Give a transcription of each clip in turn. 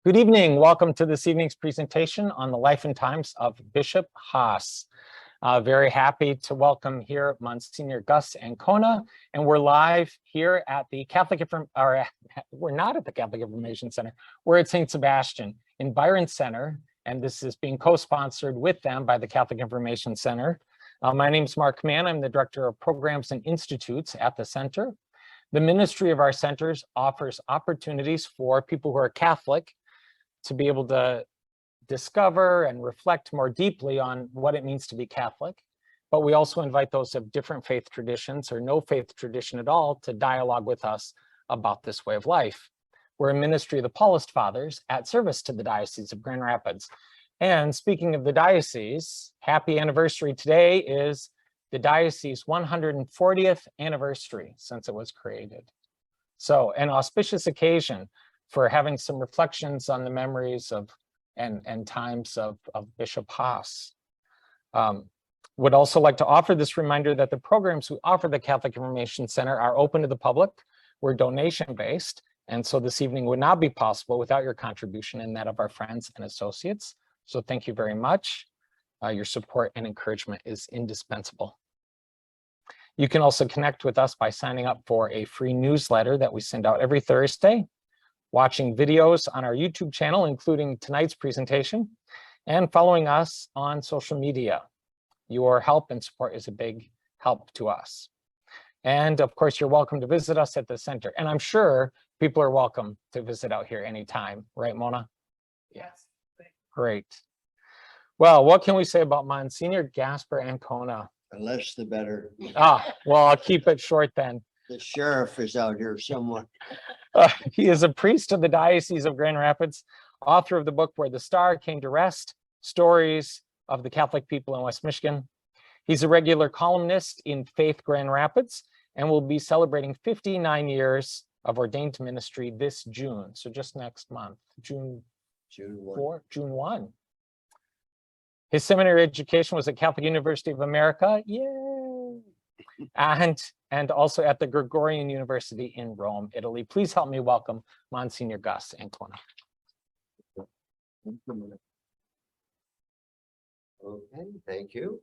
Good evening. Welcome to this evening's presentation on the life and times of Bishop Haas. Very happy to welcome here Monsignor Gus Ancona, and we're live here at the we're not at the Catholic Information Center. We're at St. Sebastian in Byron Center, and this is being co-sponsored with them by the Catholic Information Center. My name is Mark Mann. I'm the Director of Programs and Institutes at the center. The ministry of our centers offers opportunities for people who are Catholic to be able to discover and reflect more deeply on what it means to be Catholic. But we also invite those of different faith traditions or no faith tradition at all to dialogue with us about this way of life. We're a ministry of the Paulist Fathers at service to the Diocese of Grand Rapids. And speaking of the diocese, happy anniversary. Today is the diocese 140th anniversary since it was created. So an auspicious occasion for having some reflections on the memories of and times of Bishop Haas. Would also like to offer this reminder that the programs we offer the Catholic Information Center are open to the public. We're donation-based, and so this evening would not be possible without your contribution and that of our friends and associates. So thank you very much. Your support and encouragement is indispensable. You can also connect with us by signing up for a free newsletter that we send out every Thursday, watching videos on our YouTube channel, including tonight's presentation, and following us on social media. Your help and support is a big help to us. And of course, you're welcome to visit us at the center. And I'm sure people are welcome to visit out here anytime, right, Mona? Yes. Great. Well, what can we say about Monsignor Gus Ancona? The less the better. Well, I'll keep it short then. The sheriff is out here somewhere. He is a priest of the Diocese of Grand Rapids, author of the book Where the Star Came to Rest, Stories of the Catholic People in West Michigan. He's a regular columnist in Faith Grand Rapids and will be celebrating 59 years of ordained ministry this June. So just next month, June 1. His seminary education was at Catholic University of America, yay! And also at the Gregorian University in Rome, Italy. Please help me welcome Monsignor Gus Ancona. Okay, thank you.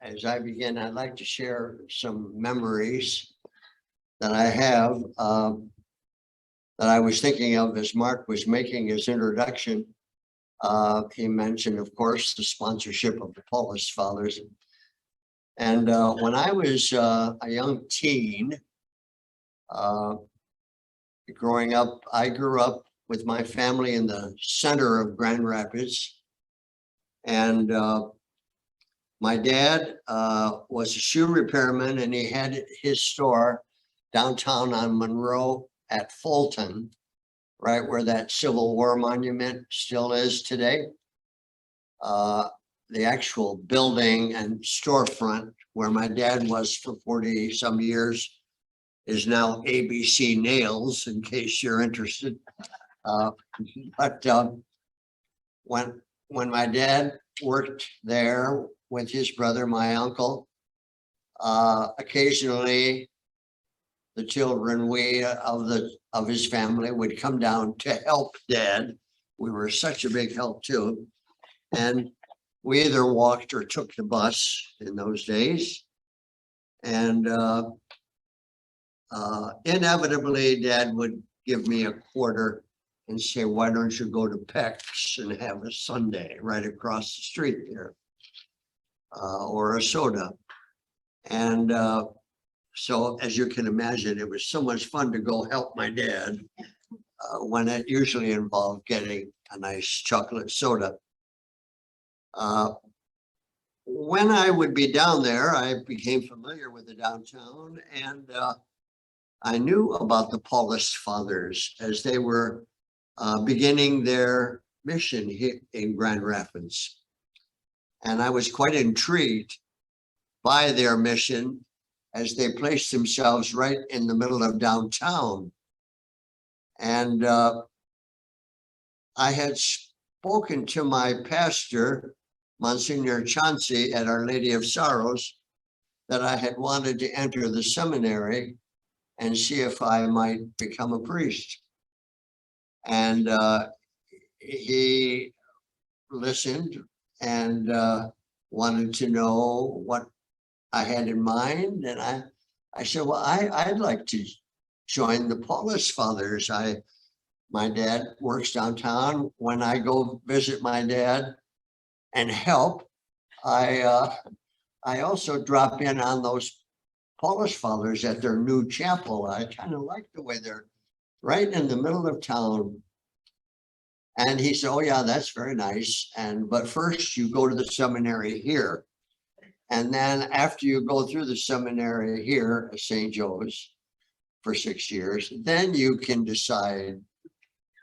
As I begin, I'd like to share some memories that I have that I was thinking of as Mark was making his introduction. He mentioned, of course, the sponsorship of the Paulist Fathers. And when I was a young teen, growing up, I grew up with my family in the center of Grand Rapids. And my dad was a shoe repairman, and he had his store downtown on Monroe at Fulton, right where that Civil War monument still is today. The actual building and storefront where my dad was for 40 some years is now ABC Nails, in case you're interested. When my dad worked there with his brother, my uncle, occasionally the children, of his family would come down to help Dad. We were such a big help too. And we either walked or took the bus in those days. And inevitably, Dad would give me a quarter and say, why don't you go to Peck's and have a sundae right across the street there, or a soda. And so as you can imagine, it was so much fun to go help my dad when it usually involved getting a nice chocolate soda. When I would be down there, I became familiar with the downtown, and I knew about the Paulist Fathers as they were beginning their mission here in Grand Rapids. And I was quite intrigued by their mission as they placed themselves right in the middle of downtown. And I had spoken to my pastor, Monsignor Chauncey at Our Lady of Sorrows, that I had wanted to enter the seminary and see if I might become a priest. And he listened and wanted to know what I had in mind. And I said, well, I'd like to join the Paulist Fathers. My dad works downtown. When I go visit my dad and help, I also drop in on those Paulist Fathers at their new chapel. I kind of like the way they're right in the middle of town. And he said, oh yeah, that's very nice. But first you go to the seminary here. And then after you go through the seminary here at St. Joe's for 6 years, then you can decide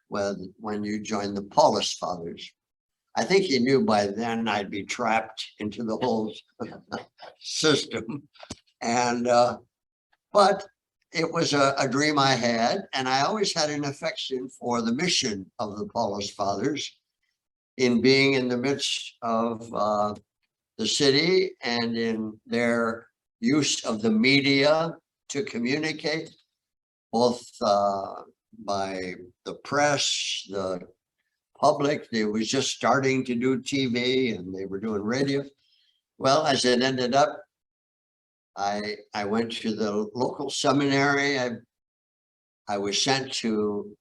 when you join the Paulist Fathers. I think he knew by then I'd be trapped into the whole system. But it was a dream I had, and I always had an affection for the mission of the Paulist Fathers in being in the midst of the city and in their use of the media to communicate, both by the press, the public. They was just starting to do TV and they were doing radio. Well, as it ended up, I went to the local seminary. I was sent to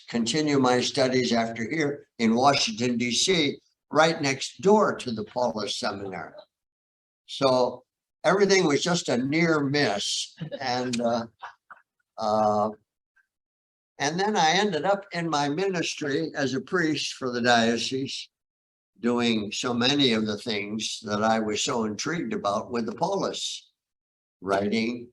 continue my studies after here in Washington, D.C., right next door to the Paulist Seminary. So everything was just a near miss. And then I ended up in my ministry as a priest for the diocese, doing so many of the things that I was so intrigued about with the Paulists, writing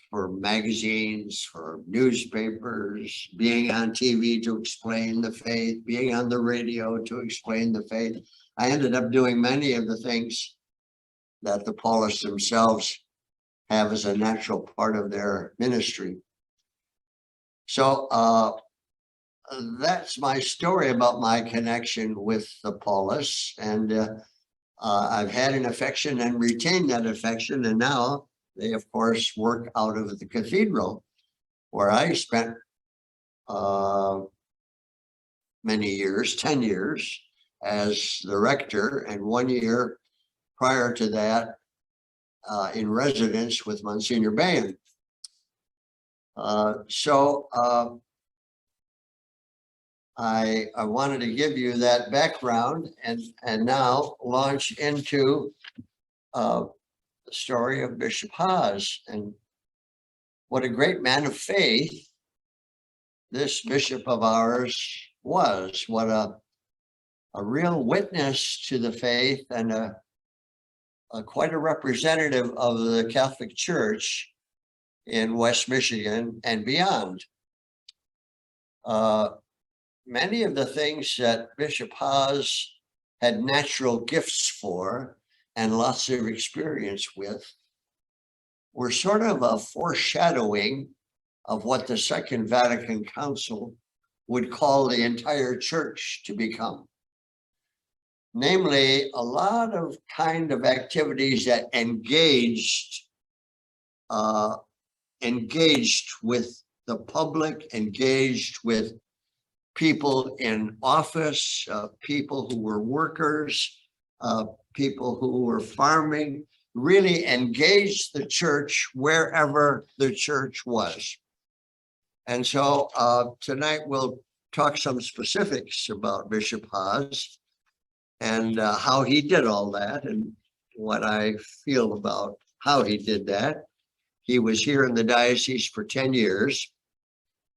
for magazines, for newspapers, being on TV to explain the faith, being on the radio to explain the faith. I ended up doing many of the things that the Paulists themselves have as a natural part of their ministry. So that's my story about my connection with the Paulists. And I've had an affection and retained that affection. And now they, of course, work out of the cathedral where I spent many years, 10 years as the rector, and 1 year prior to that in residence with Monsignor Bain. I wanted to give you that background and now launch into the story of Bishop Haas, and what a great man of faith this bishop of ours was. What a real witness to the faith, and quite a representative of the Catholic Church in West Michigan and beyond. Many of the things that Bishop Haas had natural gifts for and lots of experience with were sort of a foreshadowing of what the Second Vatican Council would call the entire church to become. Namely, a lot of kind of activities that engaged with the public, engaged with people in office, people who were workers, people who were farming, really engaged the church wherever the church was. And so tonight we'll talk some specifics about Bishop Haas and how he did all that and what I feel about how he did that. He was here in the diocese for 10 years,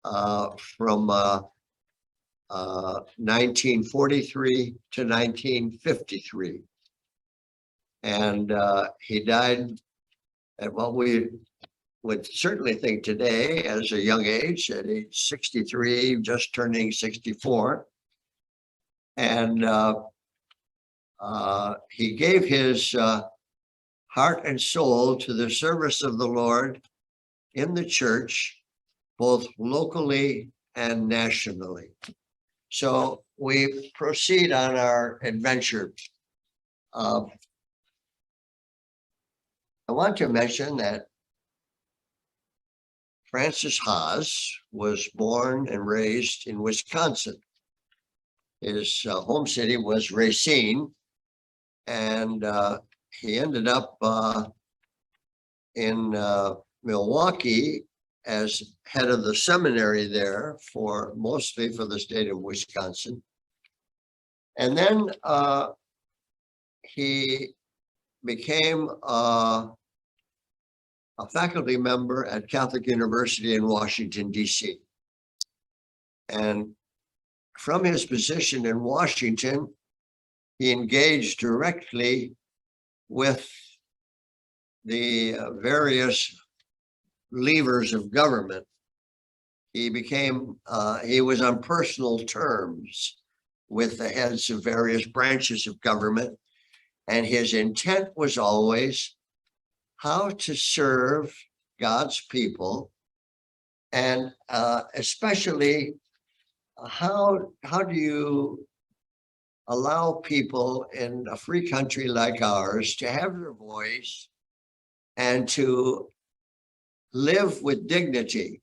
from 1943 to 1953. And he died at what we would certainly think today as a young age, at age 63, just turning 64. And he gave his heart and soul to the service of the Lord in the church, both locally and nationally. So we proceed on our adventure. I want to mention that Francis Haas was born and raised in Wisconsin. His home city was Racine, and he ended up in Milwaukee as head of the seminary there mostly for the state of Wisconsin. And then he became a faculty member at Catholic University in Washington, D.C. And from his position in Washington, he engaged directly with the various levers of government. He was on personal terms with the heads of various branches of government. And his intent was always how to serve God's people, and especially how do you allow people in a free country like ours to have their voice and to live with dignity.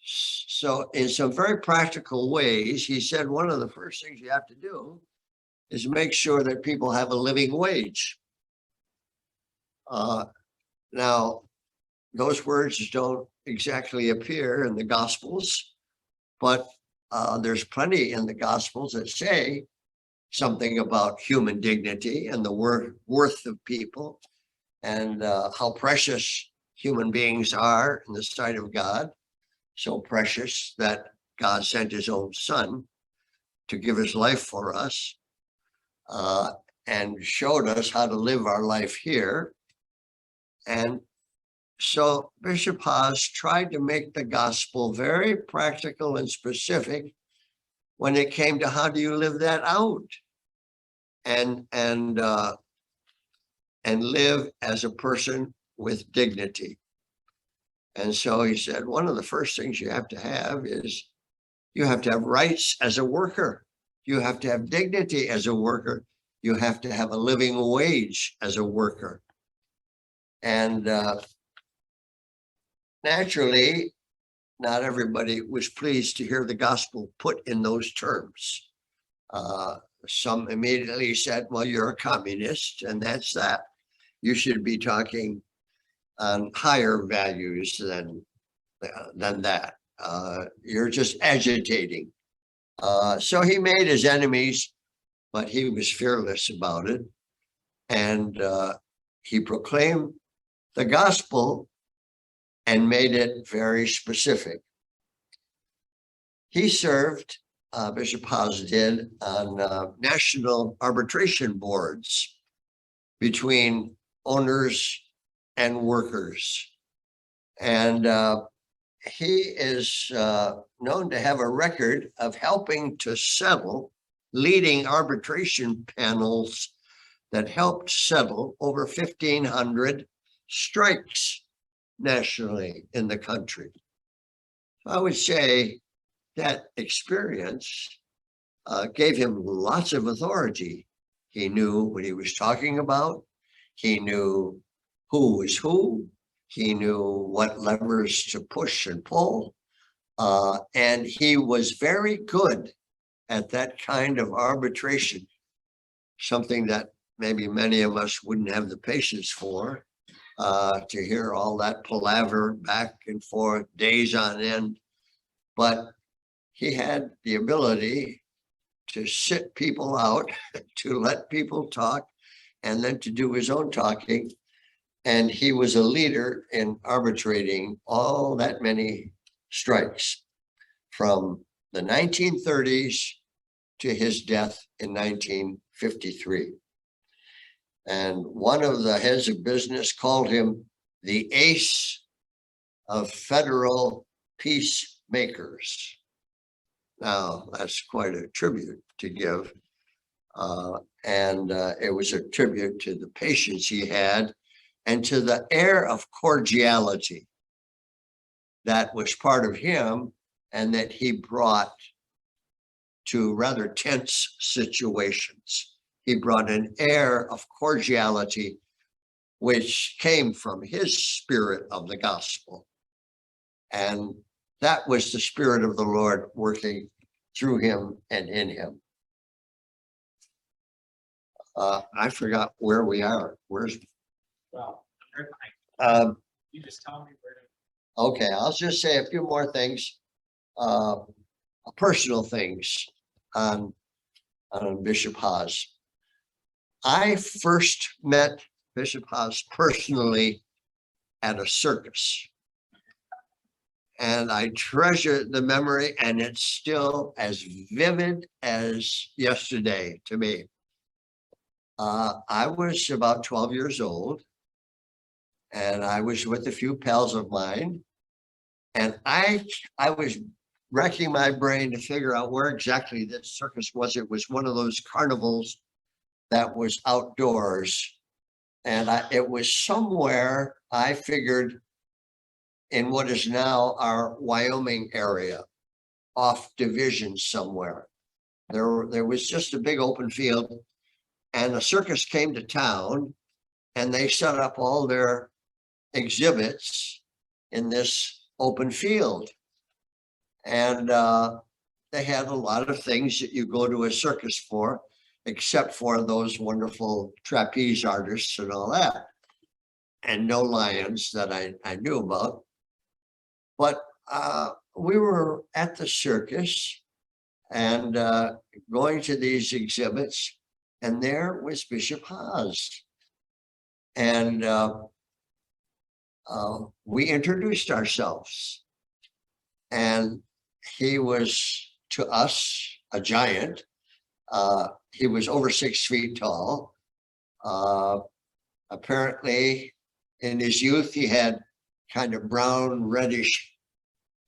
So in some very practical ways, he said one of the first things you have to do is make sure that people have a living wage. Now, those words don't exactly appear in the Gospels, but there's plenty in the Gospels that say something about human dignity and the worth of people, and how precious human beings are in the sight of God. So precious that God sent his own son to give his life for us, and showed us how to live our life here. And so Bishop Haas tried to make the gospel very practical and specific when it came to how do you live that out and live as a person with dignity. And so he said, one of the first things you have to have is you have to have rights as a worker. You have to have dignity as a worker. You have to have a living wage as a worker. And naturally, not everybody was pleased to hear the gospel put in those terms. Some immediately said, well, you're a communist, and that's that. You should be talking on higher values than that. You're just agitating. So he made his enemies, but he was fearless about it. And he proclaimed the gospel and made it very specific. He served, Bishop Haas did, on national arbitration boards between owners and workers. And he is known to have a record of helping to settle, leading arbitration panels that helped settle over 1,500 strikes nationally in the country. I would say that experience gave him lots of authority. He knew what he was talking about. He knew who was who. He knew what levers to push and pull. And he was very good at that kind of arbitration, something that maybe many of us wouldn't have the patience for, to hear all that palaver back and forth, days on end. But he had the ability to sit people out, to let people talk, and then to do his own talking. And he was a leader in arbitrating all that many strikes from the 1930s to his death in 1953. And one of the heads of business called him the ace of federal peacemakers. Now, that's quite a tribute to give. And it was a tribute to the patience he had and to the air of cordiality that was part of him and that he brought to rather tense situations. He brought an air of cordiality which came from his spirit of the gospel. And that was the Spirit of the Lord working through him and in him. I forgot where we are. Where's? Well, you just tell me where to. Okay, I'll just say a few more things, personal things on Bishop Haas. I first met Bishop Haas personally at a circus. And I treasure the memory, and it's still as vivid as yesterday to me. I was about 12 years old, and I was with a few pals of mine, and I was racking my brain to figure out where exactly this circus was. It was one of those carnivals that was outdoors, and it was somewhere, I figured, in what is now our Wyoming area, off Division somewhere. There was just a big open field, and a circus came to town, and they set up all their exhibits in this open field. And they had a lot of things that you go to a circus for, except for those wonderful trapeze artists and all that, and no lions that I knew about. But we were at the circus and going to these exhibits, and there was Bishop Haas. And we introduced ourselves. And he was, to us, a giant. He was over 6 feet tall. Apparently, in his youth, he had kind of brown, reddish,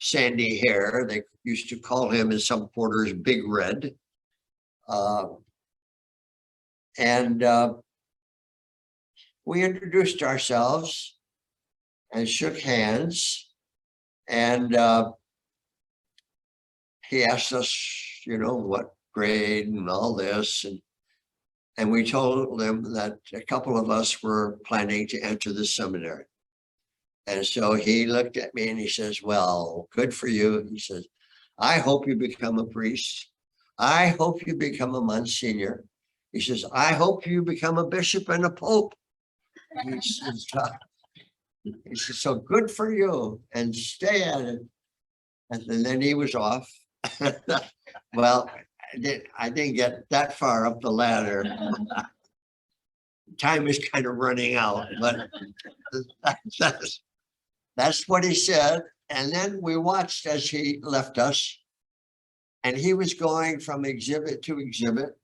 sandy hair. They used to call him in some quarters Big Red. We introduced ourselves and shook hands. And he asked us, what grade and all this. And we told them that a couple of us were planning to enter the seminary. And so he looked at me and he says, well, good for you. He says, I hope you become a priest. I hope you become a Monsignor. He says, I hope you become a bishop and a pope. He says, so good for you, and stay at it. And then he was off. Well, I didn't get that far up the ladder. Time is kind of running out, but that's what he said. And then we watched as he left us, and he was going from exhibit to exhibit,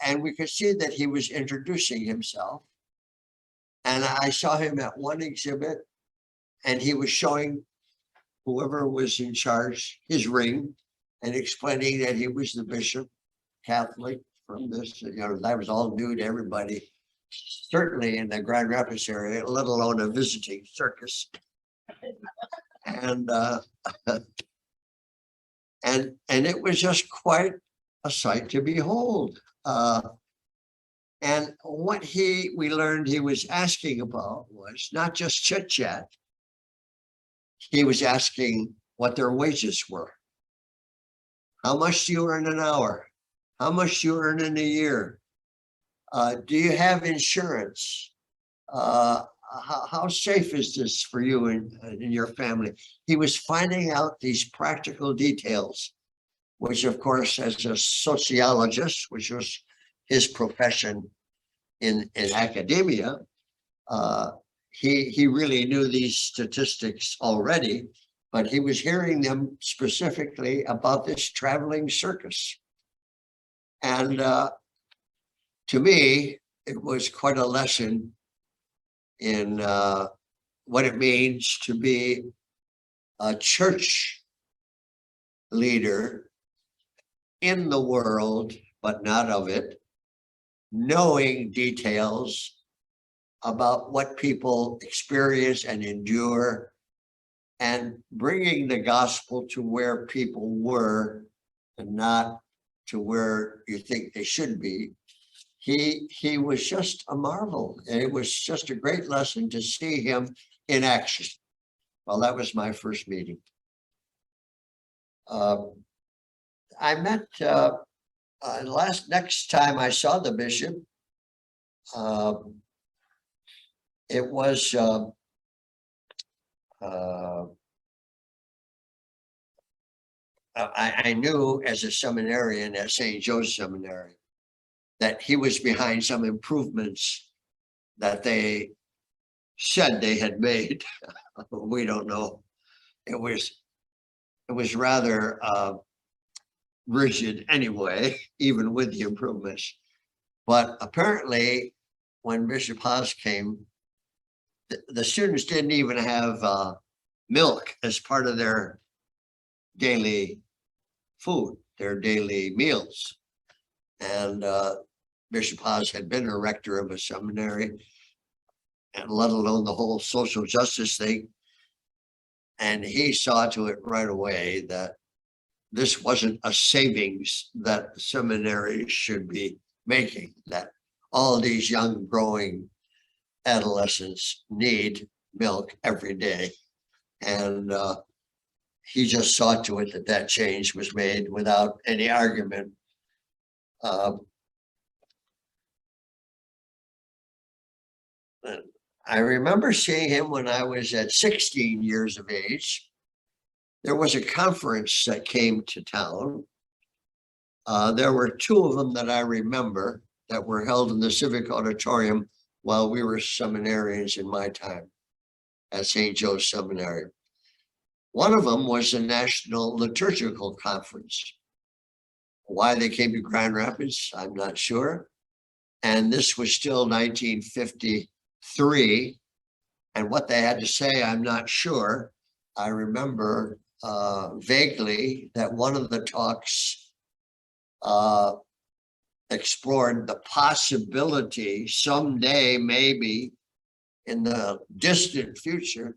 and we could see that he was introducing himself. And I saw him at one exhibit, and he was showing whoever was in charge his ring and explaining that he was the bishop, Catholic from this. That was all new to everybody, certainly in the Grand Rapids area, let alone a visiting circus. And it was just quite a sight to behold. And what we learned he was asking about was not just chit chat. He was asking what their wages were. How much do you earn an hour? How much do you earn in a year? Do you have insurance? How safe is this for you and your family? He was finding out these practical details, which of course, as a sociologist, which was his profession in academia, he really knew these statistics already, but he was hearing them specifically about this traveling circus. And to me, it was quite a lesson in what it means to be a church leader in the world, but not of it, knowing details about what people experience and endure, and bringing the gospel to where people were and not to where you think they should be. He was just a marvel, and it was just a great lesson to see him in action. Well, that was my first meeting. I met next time I saw the bishop. It was I knew as a seminarian at St. Joe's Seminary that he was behind some improvements that they said they had made. We don't know. It was rather rigid anyway, even with the improvements. But apparently, when Bishop Haas came, the students didn't even have milk as part of their daily food, their daily meals. And Bishop Haas had been a rector of a seminary, and let alone the whole social justice thing. And he saw to it right away that this wasn't a savings that seminaries should be making, that all these young growing adolescents need milk every day. And he just saw to it that that change was made without any argument. I remember seeing him when I was at 16 years of age. There was a conference that came to town. There were two of them that I remember that were held in the Civic Auditorium while we were seminarians in my time at St. Joe's Seminary. One of them was the National Liturgical Conference. Why they came to Grand Rapids, I'm not sure. And this was still 1953. And what they had to say, I'm not sure. I remember vaguely that one of the talks explored the possibility someday, maybe in the distant future,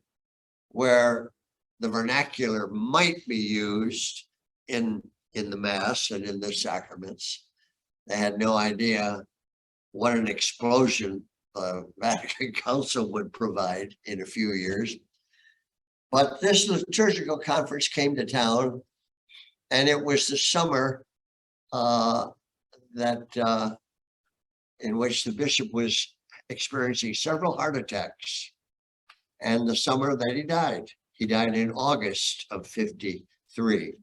where the vernacular might be used in the Mass and in the sacraments. They had no idea what an explosion the Vatican Council would provide in a few years. But this liturgical conference came to town, and it was the summer in which the bishop was experiencing several heart attacks, and the summer that he died. He died in August of 53.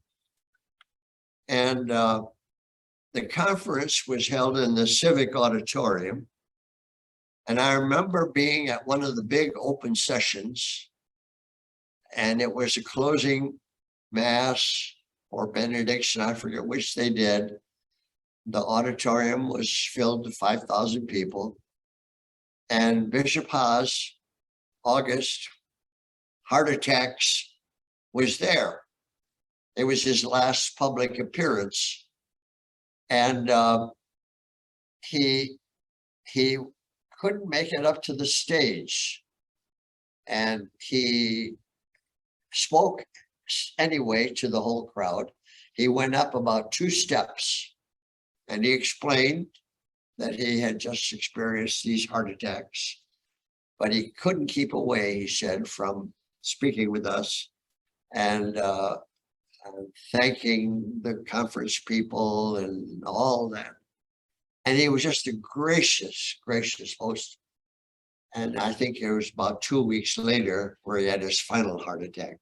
And the conference was held in the Civic Auditorium. And I remember being at one of the big open sessions, and it was a closing mass or benediction, I forget which they did. The auditorium was filled to 5,000 people. And Bishop Haas, August, heart attacks, was there. It was his last public appearance. And he couldn't make it up to the stage. And he spoke anyway to the whole crowd. He went up about 2 steps and he explained that he had just experienced these heart attacks, but he couldn't keep away, he said, from speaking with us and thanking the conference people and all that. And he was just a gracious, gracious host. And I think it was about 2 weeks later where he had his final heart attack.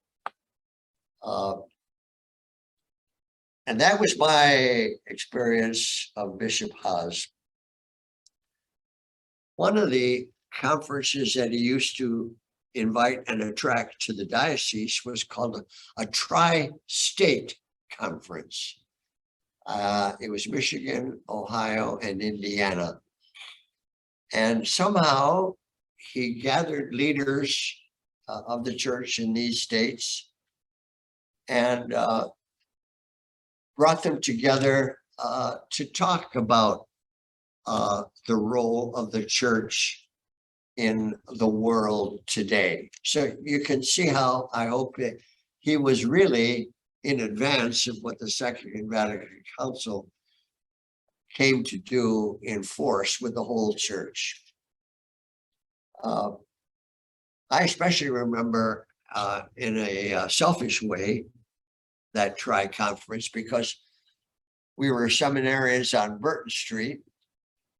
And that was my experience of Bishop Haas. One of the conferences that he used to invite and attract to the diocese was called a tri-state conference. It was Michigan, Ohio, and Indiana. And somehow he gathered leaders of the church in these states and brought them together to talk about the role of the church in the world today. So you can see how I hope that he was really in advance of what the Second Vatican Council came to do in force with the whole church. I especially remember in a selfish way, that tri-conference, because we were seminarians on Burton Street.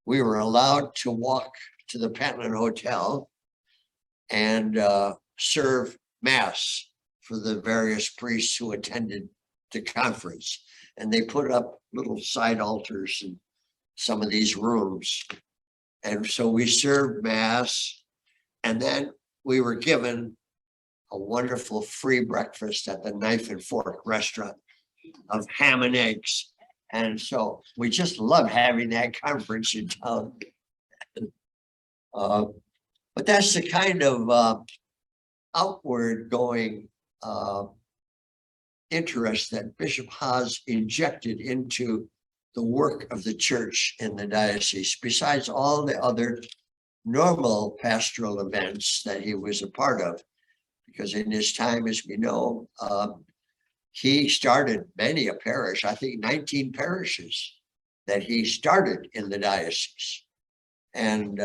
We were allowed to walk to the Pentland Hotel and serve mass for the various priests who attended the conference. And they put up little side altars in some of these rooms. And so we served mass, and then we were given a wonderful free breakfast at the Knife and Fork restaurant of ham and eggs. And so we just love having that conference in town. But that's the kind of outward going interest that Bishop Haas injected into the work of the church in the diocese, besides all the other normal pastoral events that he was a part of. Because in his time, as we know, he started many a parish, I think 19 parishes that he started in the diocese, and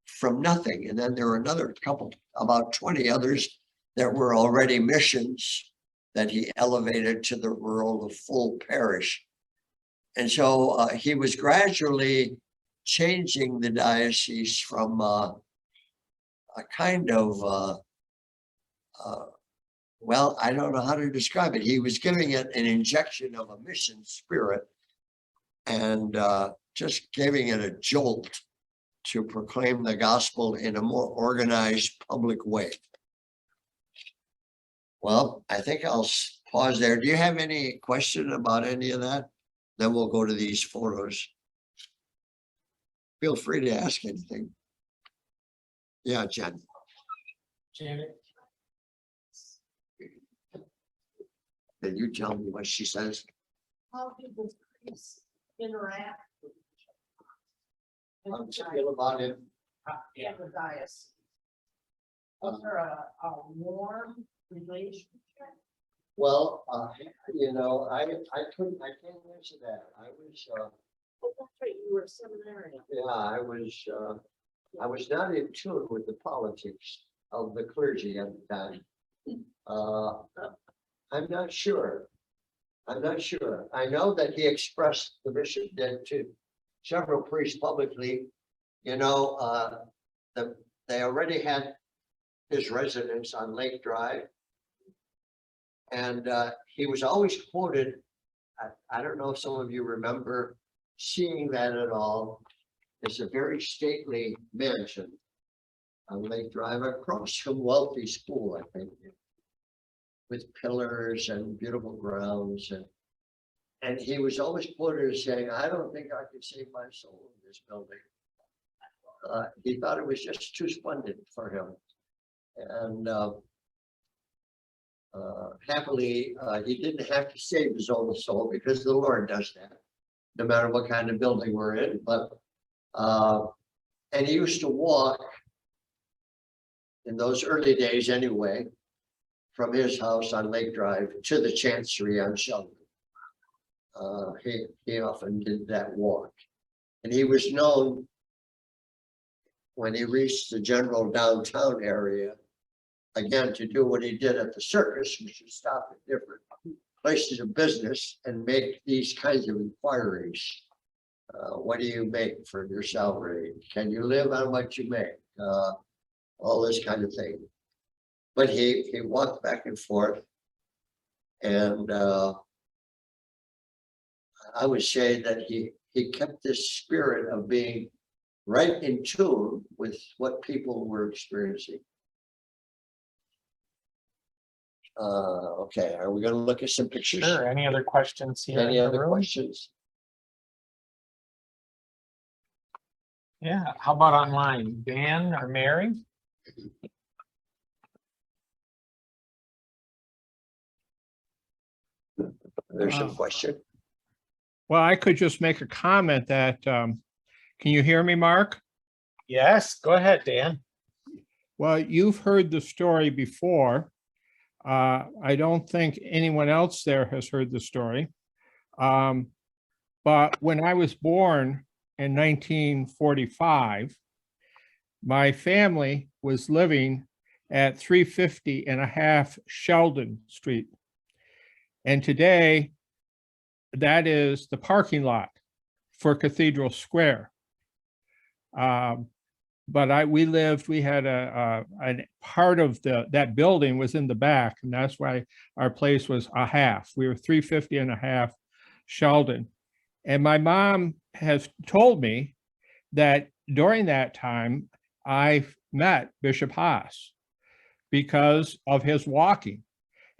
from nothing. And then there were another couple, about 20 others that were already missions that he elevated to the role of full parish. And so he was gradually changing the diocese from a kind of, well, I don't know how to describe it. He was giving it an injection of a mission spirit and just giving it a jolt to proclaim the gospel in a more organized public way. Well, I think I'll pause there. Do you have any question about any of that? Then we'll go to these photos. Feel free to ask anything. Yeah, Jen. Janet. Can you tell me what she says? How do the priests interact with each other? How do you feel about it? In the diocese? Is there a warm relationship? Well, you know, I can't answer that. I was, Oh, that's right, you were a seminarian. yeah, I was not in tune with the politics of the clergy at the time. I'm not sure. I know that he expressed, the bishop did to several priests publicly, you know, they already had his residence on Lake Drive. And he was always quoted, I don't know if some of you remember seeing that at all. It's a very stately mansion on Lake Drive across from Wealthy School, I think, with pillars and beautiful grounds. And he was always quoted as saying, I don't think I could save my soul in this building. He thought it was just too splendid for him. And happily, he didn't have to save his own soul because the Lord does that, no matter what kind of building we're in. But and he used to walk in those early days anyway, from his house on Lake Drive to the Chancery on Sheldon. He often did that walk, and he was known when he reached the general downtown area, again, to do what he did at the circus, which is stop at different places of business and make these kinds of inquiries. What do you make for your salary? Can you live on what you make? All this kind of thing. But he walked back and forth, and I would say that he kept this spirit of being right in tune with what people were experiencing. Okay, are we going to look at some pictures? Sure. Any other questions here? Any in the other room? questions? Yeah. How about online? Dan or Mary? There's a question. Well, I could just make a comment that, can you hear me, Mark? Yes. Go ahead, Dan. Well, you've heard the story before. I don't think anyone else there has heard the story. But when I was born in 1945, my family was living at 350 and a half Sheldon Street. And today, that is the parking lot for Cathedral Square. But we had a part of that building was in the back, and that's why our place was a half. We were 350 and a half Sheldon. And my mom has told me that during that time, I met Bishop Haas because of his walking.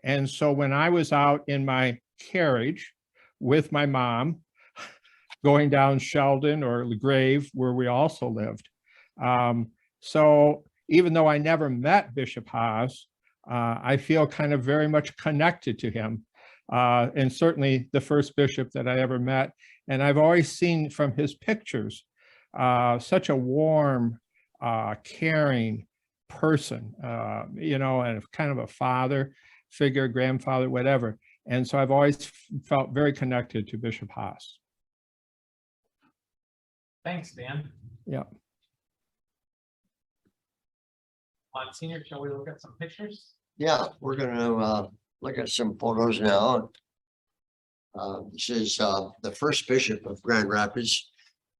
And so when I was out in my carriage with my mom, going down Sheldon or LaGrave, where we also lived. So even though I never met Bishop Haas, I feel kind of very much connected to him, and certainly the first bishop that I ever met. And I've always seen from his pictures, such a warm, caring person, and kind of a father figure, grandfather, whatever. And so I've always felt very connected to Bishop Haas. Thanks, Dan. Yeah. Monsignor, shall we look at some pictures? Yeah, we're gonna look at some photos now. This is the first bishop of Grand Rapids,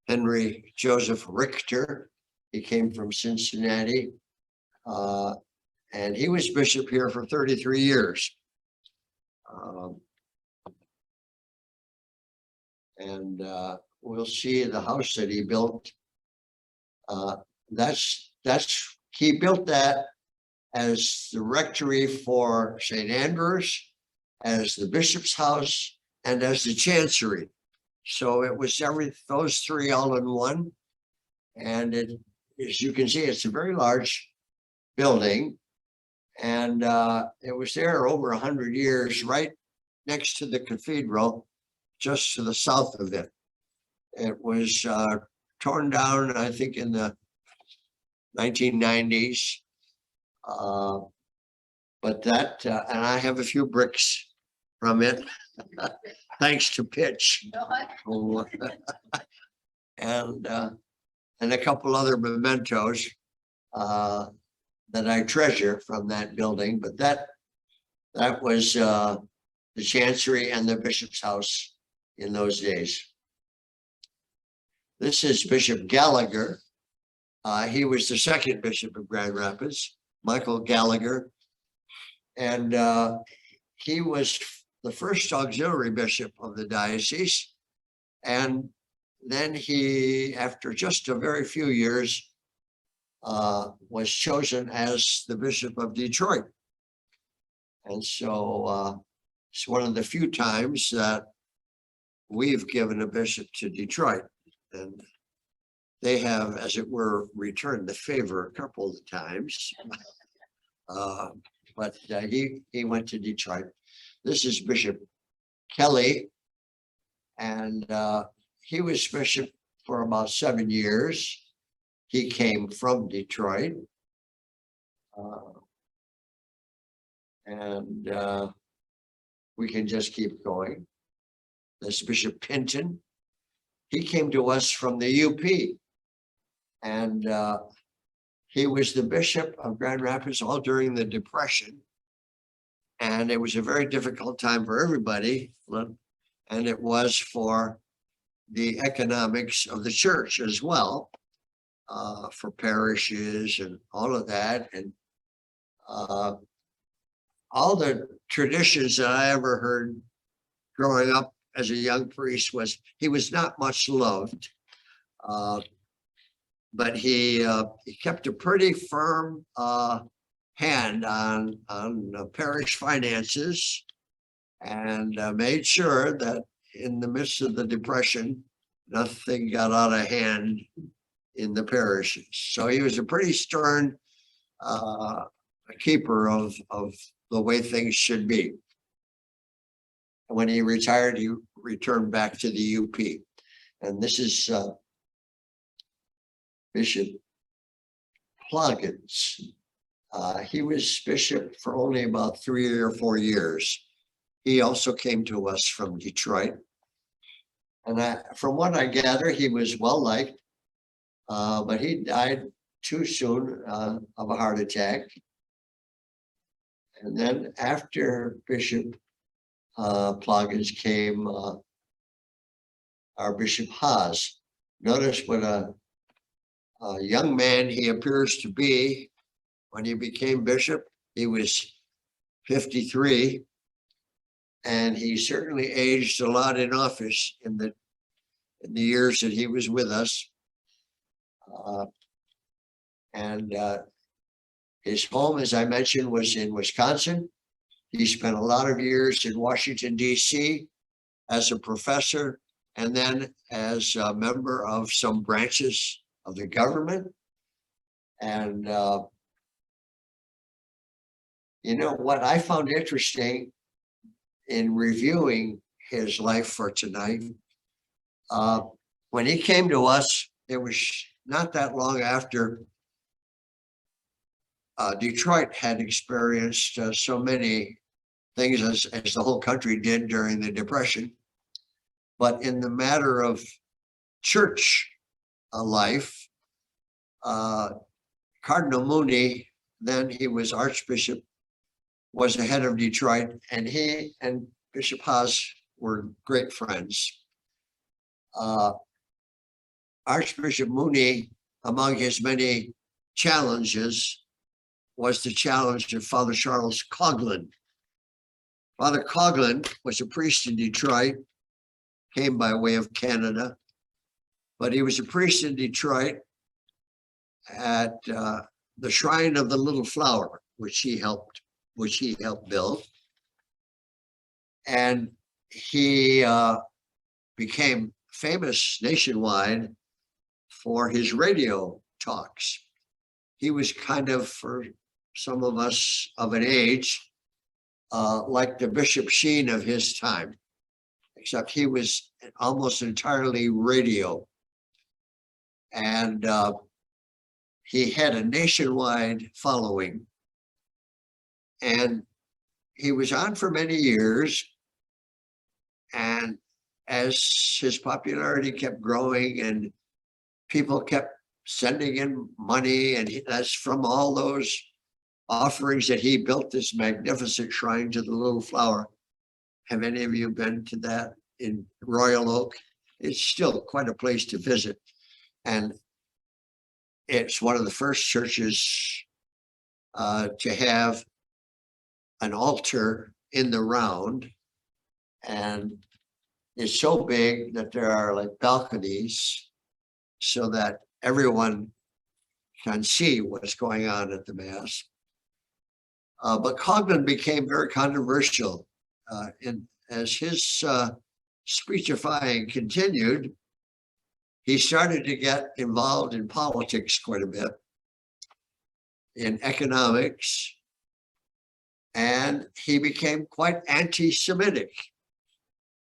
Henry Joseph Richter. He came from Cincinnati, and he was bishop here for 33 years. And we'll see the house that he built. He built that as the rectory for St. Andrews, as the bishop's house, and as the chancery. So it was those three all in one. And as you can see, it's a very large building. And it was there over 100 years, right next to the cathedral, just to the south of it. It was torn down, I think, in the 1990s. But that, and I have a few bricks from it, thanks to pitch. And a couple other mementos that I treasure from that building. But that was the chancery and the bishop's house in those days. This is Bishop Gallagher. He was the second bishop of Grand Rapids, Michael Gallagher. And he was the first auxiliary bishop of the diocese. And then he, after just a very few years, was chosen as the Bishop of Detroit. And so it's one of the few times that we've given a bishop to Detroit. And they have, as it were, returned the favor a couple of times. But he went to Detroit. This is Bishop Kelly. And he was bishop for about 7 years. He came from Detroit. And we can just keep going. This Bishop Pinton. He came to us from the UP. And he was the bishop of Grand Rapids all during the Depression. And it was a very difficult time for everybody. And it was for the economics of the church as well, for parishes and all of that. And all the traditions that I ever heard growing up as a young priest was he was not much loved. But he kept a pretty firm hand on parish finances, and made sure that in the midst of the Depression, nothing got out of hand in the parishes. So he was a pretty stern keeper of the way things should be. And when he retired, he returned back to the UP. And this is Bishop Pluggins. He was bishop for only about 3 or 4 years. He also came to us from Detroit. And from what I gather, he was well liked, but he died too soon of a heart attack. And then after Bishop Ploggins came our Bishop Haas. Notice what a young man he appears to be. When he became bishop, he was 53, and he certainly aged a lot in office in the years that he was with us. His home, as I mentioned, was in Wisconsin. He spent a lot of years in Washington, D.C. as a professor, and then as a member of some branches of the government. And you know, what I found interesting in reviewing his life for tonight, when he came to us, it was not that long after Detroit had experienced so many things as the whole country did during the Depression. But in the matter of church life, Cardinal Mooney, then he was Archbishop, was the head of Detroit, and he and Bishop Haas were great friends. Archbishop Mooney, among his many challenges, was the challenge of Father Charles Coughlin. Father Coughlin was a priest in Detroit, came by way of Canada, but he was a priest in Detroit at the Shrine of the Little Flower, which he helped build. And he became famous nationwide for his radio talks. He was kind of, for some of us of an age, like the Bishop Sheen of his time, except he was almost entirely radio. And he had a nationwide following. And he was on for many years. And as his popularity kept growing and people kept sending in money, and that's from all those offerings that he built this magnificent shrine to the Little Flower. Have any of you been to that in Royal Oak? It's still quite a place to visit. And it's one of the first churches to have an altar in the round, and it's so big that there are like balconies so that everyone can see what's going on at the Mass. But Coughlin became very controversial, and as his speechifying continued, he started to get involved in politics quite a bit, in economics, and he became quite anti-Semitic.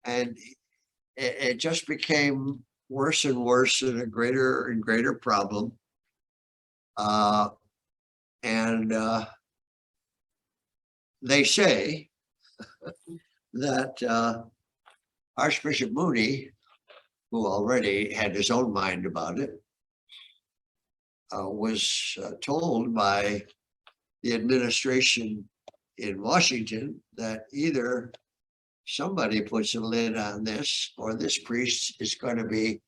And it just became worse and worse, and a greater and greater problem. They say that Archbishop Mooney, who already had his own mind about it, was told by the administration in Washington that either somebody puts a lid on this, or this priest is going to be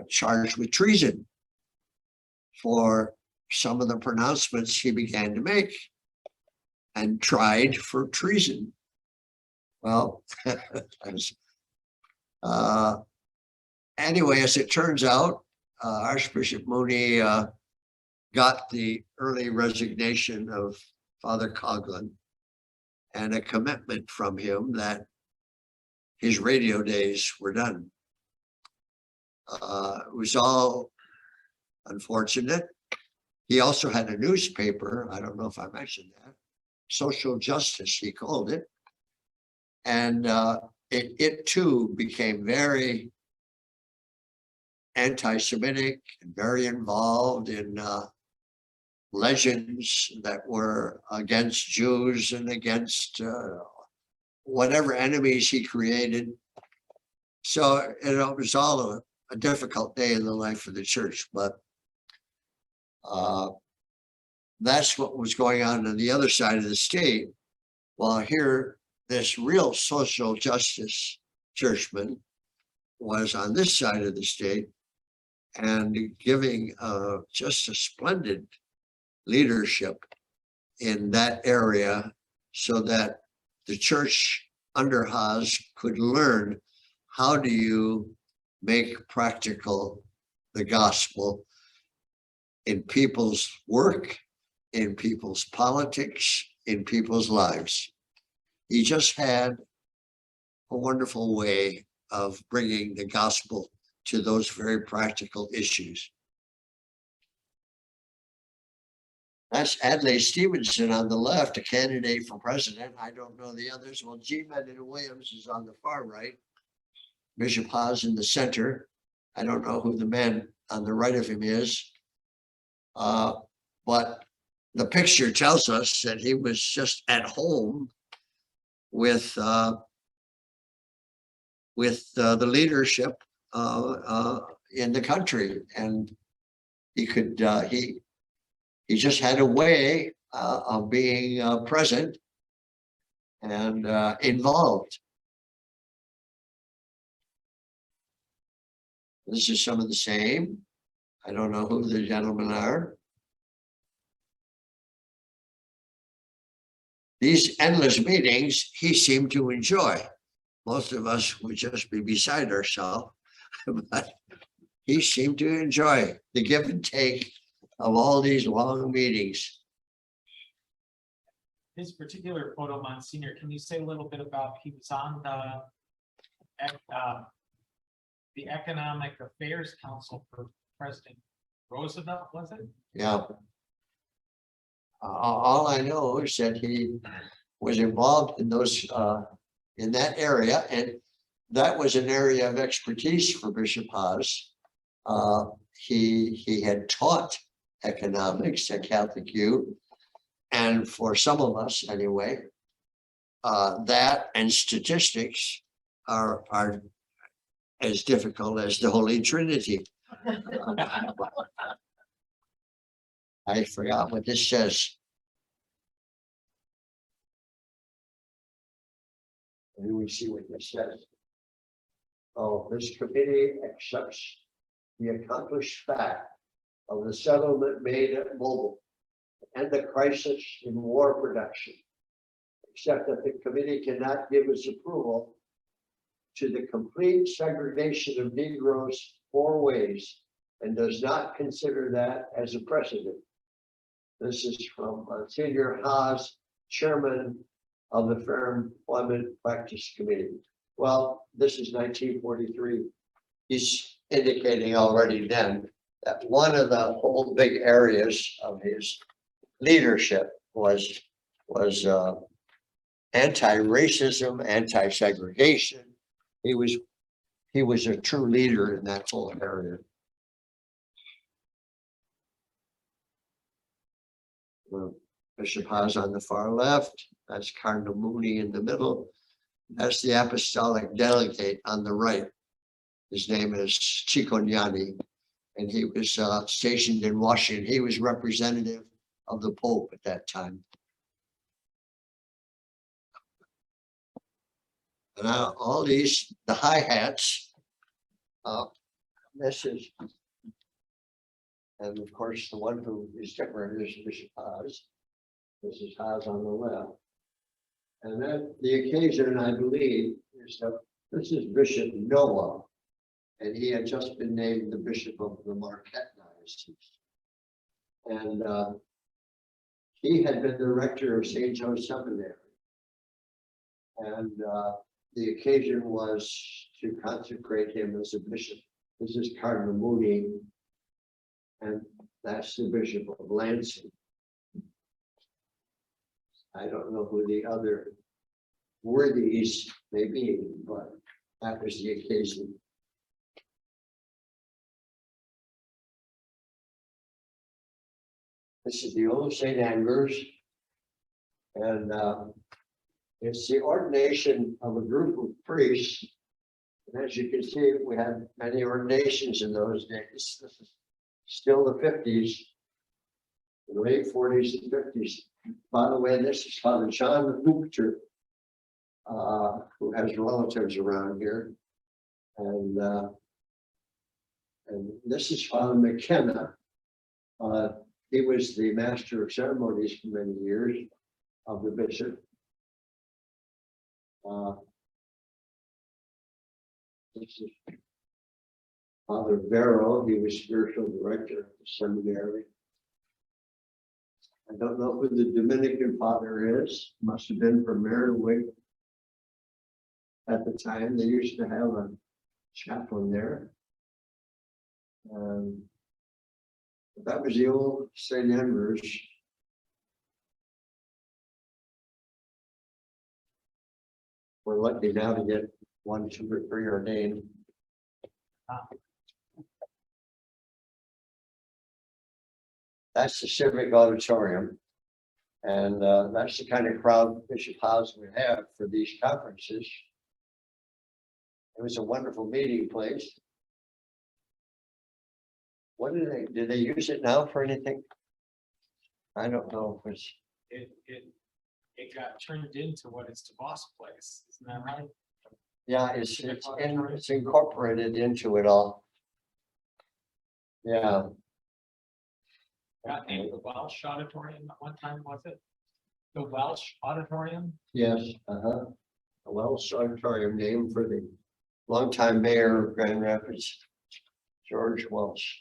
charged with treason for some of the pronouncements he began to make, and tried for treason. Well, anyway, as it turns out, Archbishop Mooney got the early resignation of Father Coughlin and a commitment from him that his radio days were done. It was all unfortunate. He also had a newspaper, I don't know if I mentioned that, Social Justice, he called it. And it too became very anti-Semitic and very involved in legends that were against Jews and against whatever enemies he created. So it was all a difficult day in the life of the church, but that's what was going on the other side of the state. While here, this real social justice churchman was on this side of the state and giving just a splendid leadership in that area so that the church under Haas could learn how do you make practical the gospel in people's work, in people's politics, in people's lives. He just had a wonderful way of bringing the gospel to those very practical issues. That's Adlai Stevenson on the left, a candidate for president. I don't know the others. Well, G. Mendon Williams is on the far right. Bishop Haas in the center. I don't know who the man on the right of him is. But the picture tells us that he was just at home with the leadership in the country, and he could he just had a way of being present and involved. This is some of the same. I don't know who the gentlemen are. These endless meetings he seemed to enjoy. Most of us would just be beside ourselves, but he seemed to enjoy the give and take of all these long meetings. This particular photo, Monsignor, can you say a little bit about, he was on the Economic Affairs Council for President Roosevelt, was it? Yeah. All I know is that he was involved in those in that area, and that was an area of expertise for Bishop Haas. He had taught economics at Catholic U, and for some of us anyway, that and statistics are as difficult as the Holy Trinity. I forgot what this says. And we see what this says. Oh, this committee accepts the accomplished fact of the settlement made at Mobile and the crisis in war production, except that the committee cannot give its approval to the complete segregation of Negroes 4 ways and does not consider that as a precedent. This is from Monsignor Haas, chairman of the Fair Employment Practice Committee. Well, this is 1943. He's indicating already then that one of the whole big areas of his leadership was anti-racism, anti-segregation. He was a true leader in that whole area. Bishop Haas on the far left. That's Cardinal Mooney in the middle. That's the apostolic delegate on the right. His name is Cicognani, and he was stationed in Washington. He was representative of the Pope at that time. And all these, the hi-hats, this is, and of course, the one who is different is Bishop Haas. This is Haas on the left. And then the occasion, I believe, is that this is Bishop Noah, and he had just been named the Bishop of the Marquette Diocese. And he had been the rector of St. Joe's Seminary. And the occasion was to consecrate him as a bishop. This is Cardinal Mooney, and that's the Bishop of Lansing. I don't know who the other worthies may be, but that was the occasion. This is the old St. Andrews, and it's the ordination of a group of priests. And as you can see, we had many ordinations in those days. This is still the 50s. in the late 40s and 50s. By the way, this is Father John Richter, who has relatives around here. And this is Father McKenna. He was the master of ceremonies for many years of the bishop. This is Father Vero. He was spiritual director of the seminary. I don't know who the Dominican father is. Must have been from Merriwick. At the time, they used to have a chaplain there. That was the old St. Andrews. We're lucky now to get 1, 2, or 3 ordained. That's the civic auditorium. And that's the kind of crowd Bishop Haas would have for these conferences. It was a wonderful meeting place. What did they use it now for anything? I don't know if it got turned into what is the boss place, isn't that right? yeah, it's incorporated into it all. Yeah. Got named the Welsh Auditorium at one time, was it? The Welsh Auditorium? Yes. A Welsh auditorium named for the longtime mayor of Grand Rapids, George Welsh.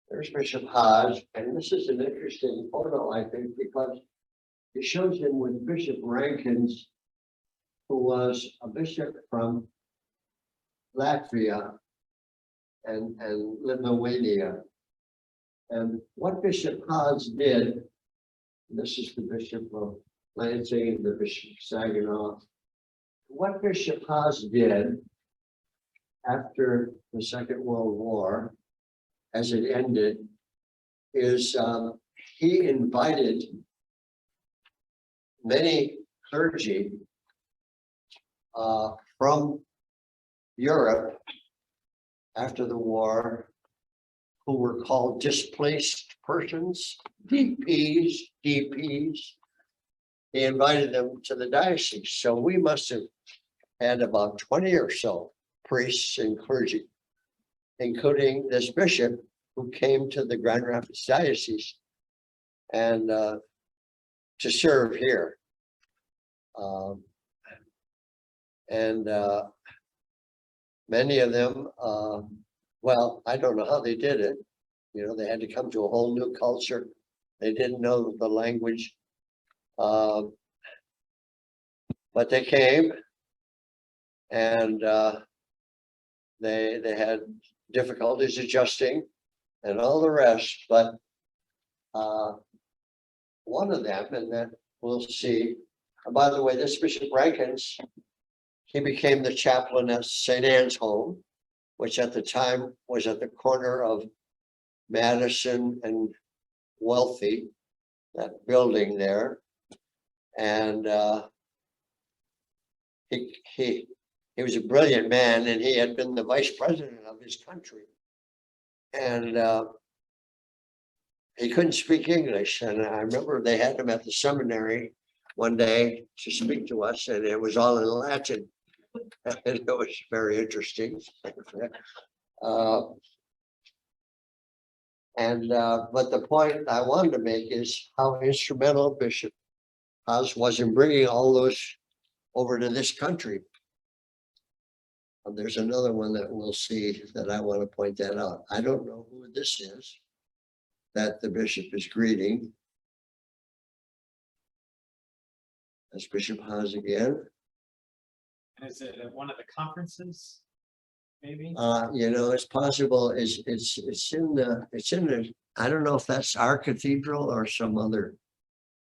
There's Bishop Haas, and this is an interesting photo, I think, because it shows him with Bishop Rankins, who was a bishop from Latvia and Lithuania. And what Bishop Haas did, this is the Bishop of Lansing and the Bishop of Saginaw. What Bishop Haas did after the Second World War, as it ended, is he invited many clergy from Europe after the war, who were called displaced persons, DPs. He invited them to the diocese. So we must have had about 20 or so priests and clergy, including this bishop who came to the Grand Rapids Diocese and to serve here. Many of them, well, I don't know how they did it. You know, they had to come to a whole new culture. They didn't know the language. But they came, and they had difficulties adjusting and all the rest. But one of them, and then we'll see. And by the way, this Bishop Rankins, he became the chaplain at St. Anne's Home, which at the time was at the corner of Madison and Wealthy, that building there. And he was a brilliant man, and he had been the vice president of his country. And he couldn't speak English. And I remember they had him at the seminary one day to speak to us, and it was all in Latin. And it was very interesting. But the point I wanted to make is how instrumental Bishop Haas was in bringing all those over to this country. There's another one that we'll see that I want to point that out. I don't know who this is that the bishop is greeting. That's Bishop Haas again. And is it at one of the conferences, maybe? You know, it's possible. It's in the. I don't know if that's our cathedral or some other.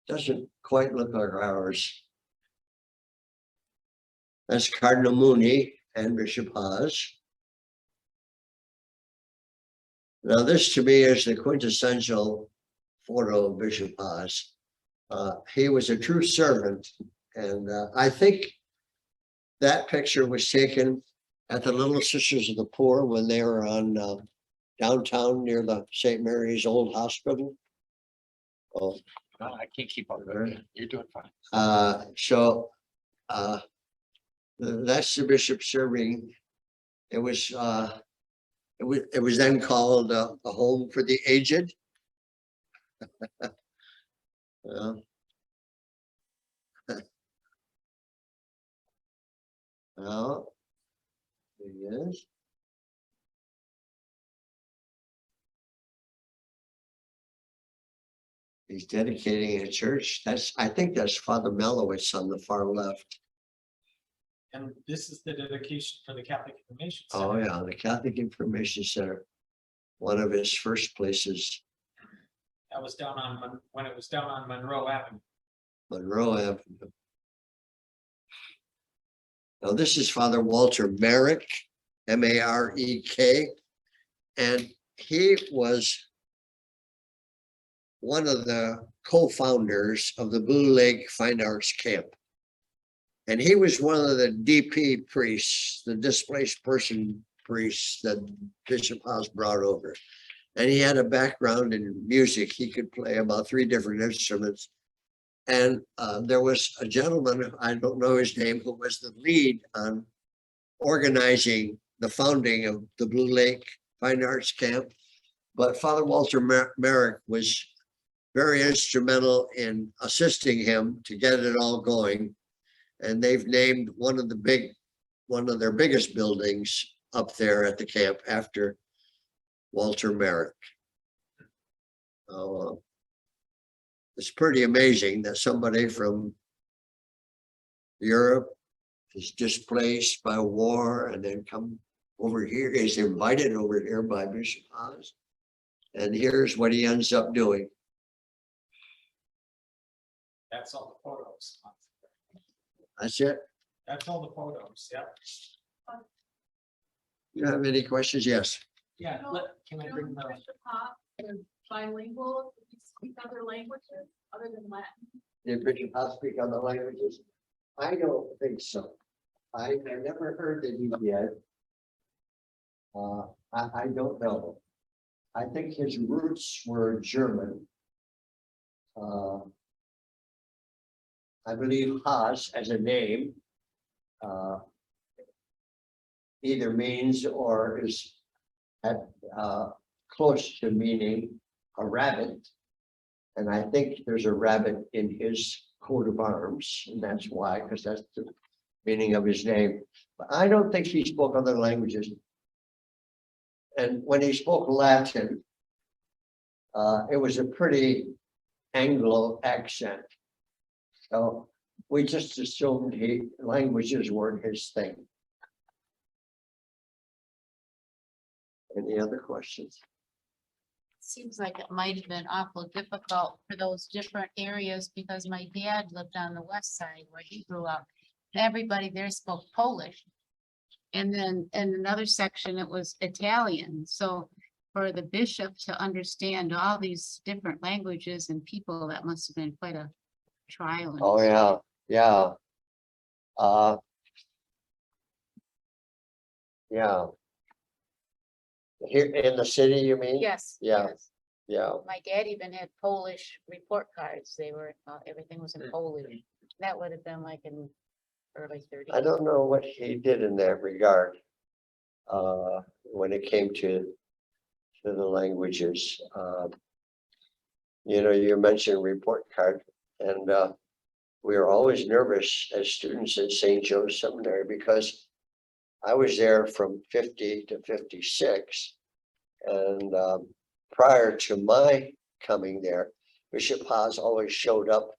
Doesn't quite look like ours. That's Cardinal Mooney and Bishop Haas. Now, this to me is the quintessential photo of Bishop Haas. He was a true servant, and I think that picture was taken at the Little Sisters of the Poor when they were on downtown near the St. Mary's Old Hospital. Oh, No, I can't keep up with it. You're doing fine. so, that's the bishop serving. It was then called a home for the aged. Well, well, yes. He's dedicating a church. I think that's Father Melowitz on the far left. And this is the dedication for the Catholic Information Oh, Center. yeah, the Catholic Information Center. One of his first places, That was down on, when it was down on Monroe Avenue. Monroe Avenue. Now, this is Father Walter Marek, M-A-R-E-K. And he was one of the co-founders of the Blue Lake Fine Arts Camp. And he was one of the DP priests, the displaced person priests that Bishop Haas brought over. And he had a background in music. He could play about 3 different instruments. And there was a gentleman, I don't know his name, who was the lead on organizing the founding of the Blue Lake Fine Arts Camp. But Father Walter Marek was very instrumental in assisting him to get it all going. And they've named one of their biggest buildings up there at the camp after Walter Marek. It's pretty amazing that somebody from Europe is displaced by war and then come over here, is invited over here by Bishop Haas. And here's what he ends up doing. That's all the photos. That's it. That's all the photos, yeah. You have any questions? Yes. Yeah, can I bring the, Bishop Haas is bilingual, does he speak other languages other than Latin? Did Bishop Haas speak other languages? I don't think so. I never heard that he did. I don't know. I think his roots were German. I believe Haas as a name either means or is at close to meaning a rabbit. And I think there's a rabbit in his coat of arms, and that's why, because that's the meaning of his name. But I don't think he spoke other languages. And when he spoke Latin, it was a pretty Anglo accent. So we just assumed languages weren't his thing. Any other questions? Seems like it might have been awful difficult for those different areas because my dad lived on the west side where he grew up. And everybody there spoke Polish. And then in another section, it was Italian. So for the bishop to understand all these different languages and people, that must have been quite a trial. Oh, yeah, yeah. Yeah. Here in the city, you mean? Yes. Yeah. yes. Yeah. My dad even had Polish report cards. They were, everything was in Polish. That would have been like in early 30s. I don't know what he did in that regard. When it came to the languages. You know, you mentioned report card, and we were always nervous as students at St. Joe's Seminary because I was there from 50 to 56. And prior to my coming there, Bishop Haas always showed up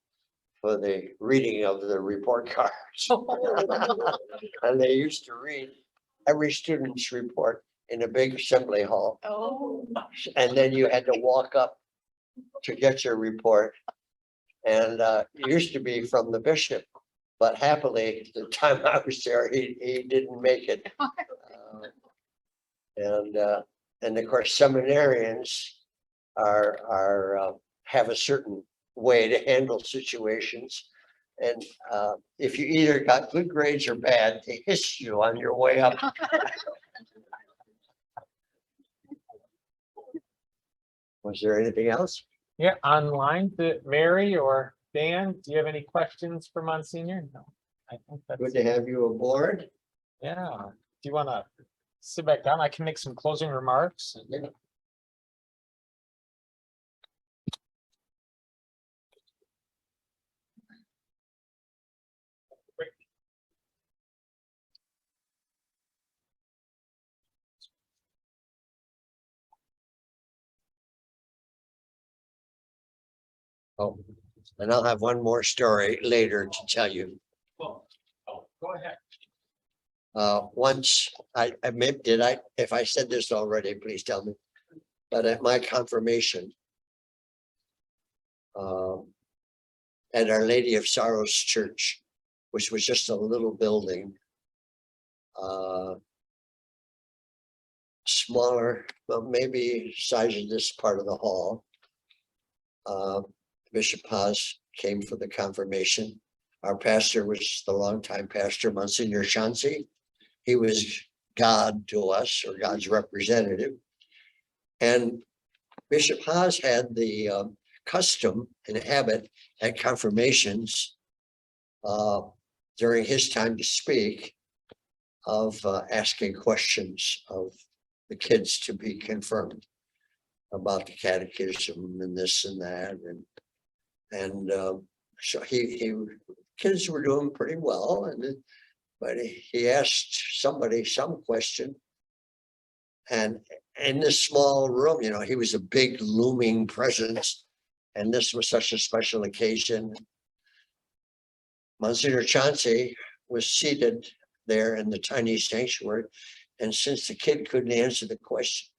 for the reading of the report cards. And they used to read every student's report in a big assembly hall. Oh. And then you had to walk up to get your report. And it used to be from the bishop, but happily, the time I was there, he didn't make it. And of course, seminarians have a certain way to handle situations. And if you either got good grades or bad, they hiss you on your way up. Was there anything else? Yeah, online, Mary or Dan, do you have any questions for Monsignor? No, I think Good that's, to have you aboard. yeah. Do you want to sit back down? I can make some closing remarks. Oh, and I'll have one more story later to tell you. Oh, go ahead. Once I admit, if I said this already, please tell me. But at my confirmation, at Our Lady of Sorrows Church, which was just a little building, smaller, well, maybe size of this part of the hall. Bishop Haas came for the confirmation. Our pastor was the longtime pastor, Monsignor Francis. He was God to us, or God's representative. And Bishop Haas had the custom and habit at confirmations during his time to speak of asking questions of the kids to be confirmed about the catechism and this and that. And so kids were doing pretty well. But he asked somebody some question. And in this small room, you know, he was a big looming presence. And this was such a special occasion. Monsignor Francis was seated there in the tiny sanctuary. And since the kid couldn't answer the question,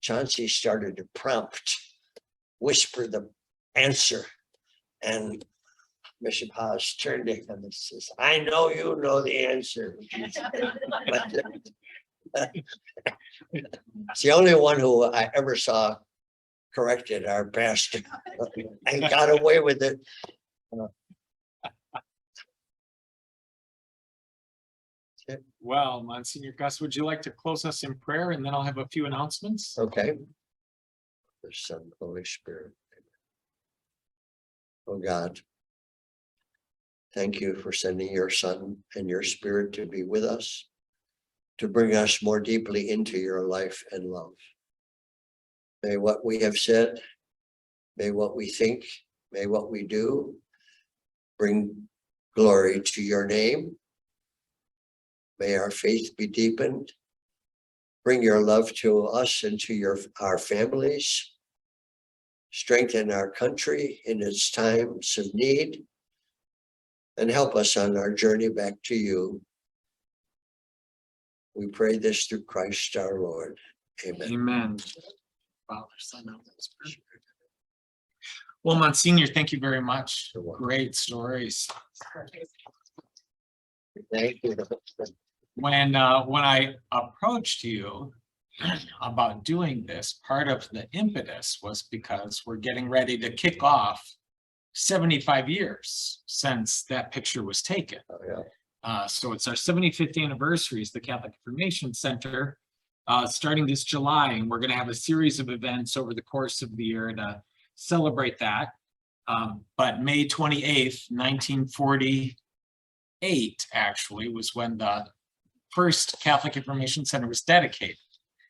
Francis started to whisper the answer. And Bishop Haas turned to him and says, I know you know the answer. It's the only one who I ever saw corrected our pastor and got away with it. Well, Monsignor Gus, would you like to close us in prayer, and then I'll have a few announcements? Okay. The Son, Holy Spirit. Oh God, thank you for sending your Son and your Spirit to be with us, to bring us more deeply into your life and love. May what we have said, may what we think, may what we do bring glory to your name. May our faith be deepened. Bring your love to us and to our families. Strengthen our country in its times of need. And help us on our journey back to you. We pray this through Christ our Lord. Amen. Amen. Father, Son, and Holy Spirit. Well, Monsignor, thank you very much. You're welcome. Great stories. Thank you. When I approached you about doing this, part of the impetus was because we're getting ready to kick off 75 years since that picture was taken. Oh, yeah. So it's our 75th anniversary as the Catholic Information Center, starting this July, and we're going to have a series of events over the course of the year to celebrate that. But May 28th, 1948, actually, was when the first Catholic Information Center was dedicated.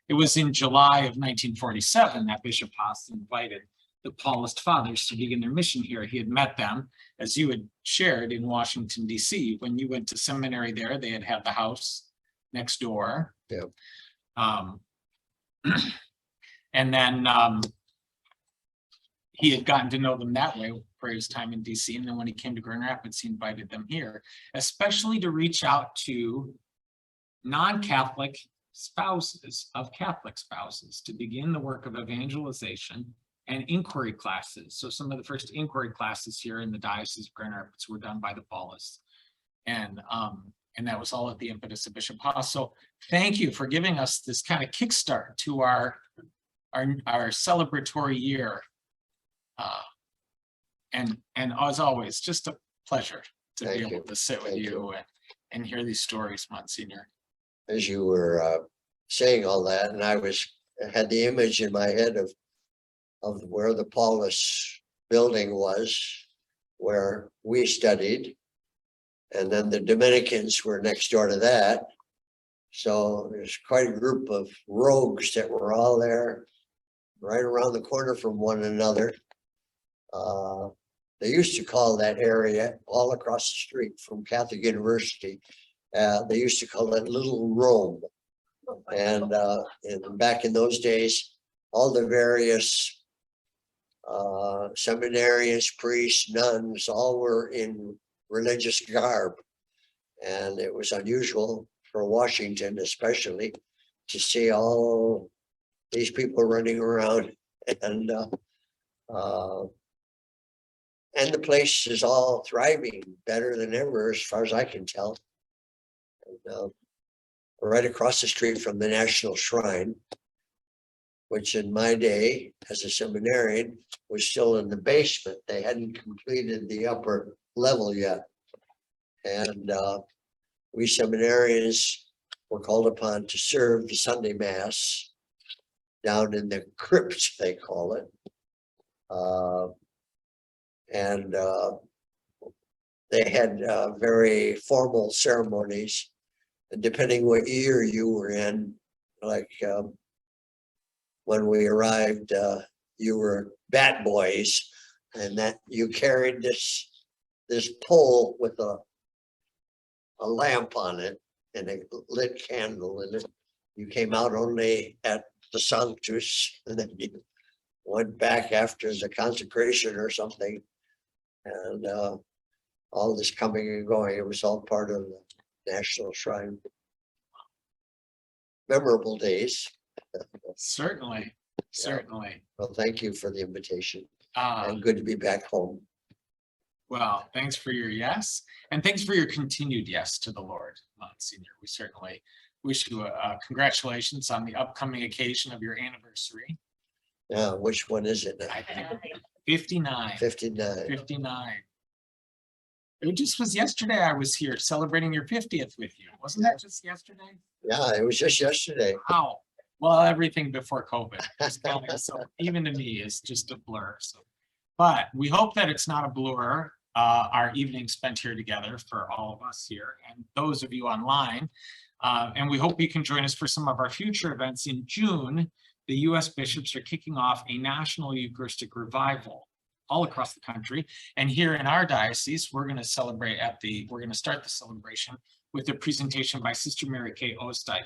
It was in July of 1947 that Bishop Haas invited the Paulist Fathers to begin their mission here. He had met them, as you had shared, in Washington, D.C. When you went to seminary there, they had the house next door. Yep. And then he had gotten to know them that way for his time in D.C. And then when he came to Grand Rapids, he invited them here, especially to reach out to non-Catholic spouses of Catholic spouses to begin the work of evangelization and inquiry classes. So some of the first inquiry classes here in the Diocese of Grand Rapids were done by the Paulists. And that was all at the impetus of Bishop Haas. So thank you for giving us this kind of kickstart to our celebratory year. And as always, just a pleasure to be able to sit with you and hear these stories, Monsignor. As you were saying all that, and I had the image in my head of of where the Paulist building was, where we studied. And then the Dominicans were next door to that. So there's quite a group of rogues that were all there, right around the corner from one another. They used to call that area all across the street from Catholic University. They used to call it Little Rome. And back in those days, all the various seminarians, priests, nuns, all were in religious garb. And it was unusual for Washington, especially, to see all these people running around. And the place is all thriving better than ever, as far as I can tell. And, right across the street from the National Shrine, which in my day as a seminarian was still in the basement. They hadn't completed the upper level yet. And we seminarians were called upon to serve the Sunday Mass down in the crypt, they call it. They had very formal ceremonies. And depending what year you were in, like when we arrived, you were bat boys, and that you carried this pole with a lamp on it and a lit candle in it. You came out only at the Sanctus, and then you went back after the consecration or something. And all this coming and going, it was all part of the National Shrine. Memorable days. Certainly, certainly. Well, thank you for the invitation, Uh, and good to be back home. Well, thanks for your yes, and thanks for your continued yes to the Lord, Monsignor. We certainly wish you congratulations on the upcoming occasion of your anniversary. Yeah, which one is it now? I think 59. 59. 59. It just was yesterday I was here celebrating your 50th with you. Wasn't that just yesterday? Yeah, it was just yesterday. Wow. Well, everything before COVID. So even to me, it's just a blur. So, but we hope that it's not a blur. Our evening spent here together for all of us here and those of you online. And we hope you can join us for some of our future events. In June, the U.S. bishops are kicking off a national Eucharistic revival all across the country. And here in our diocese, we're going to celebrate we're going to start the celebration with a presentation by Sister Mary Kay Oostdijk,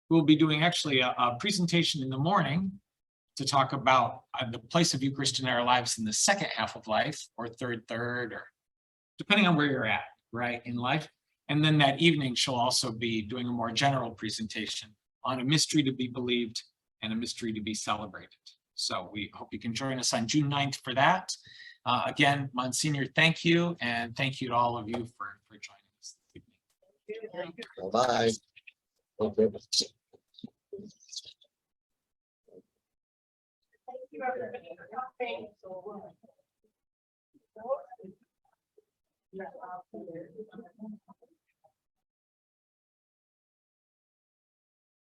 who will be doing actually a presentation in the morning to talk about the place of Eucharist in our lives in the second half of life, or third, or depending on where you're at, right, in life. And then that evening, she'll also be doing a more general presentation on a mystery to be believed and a mystery to be celebrated. So we hope you can join us on June 9th for that. Again, Monsignor, thank you. And thank you to all of you for joining us this evening. Bye-bye. Okay. Thank you, everybody. Thank you.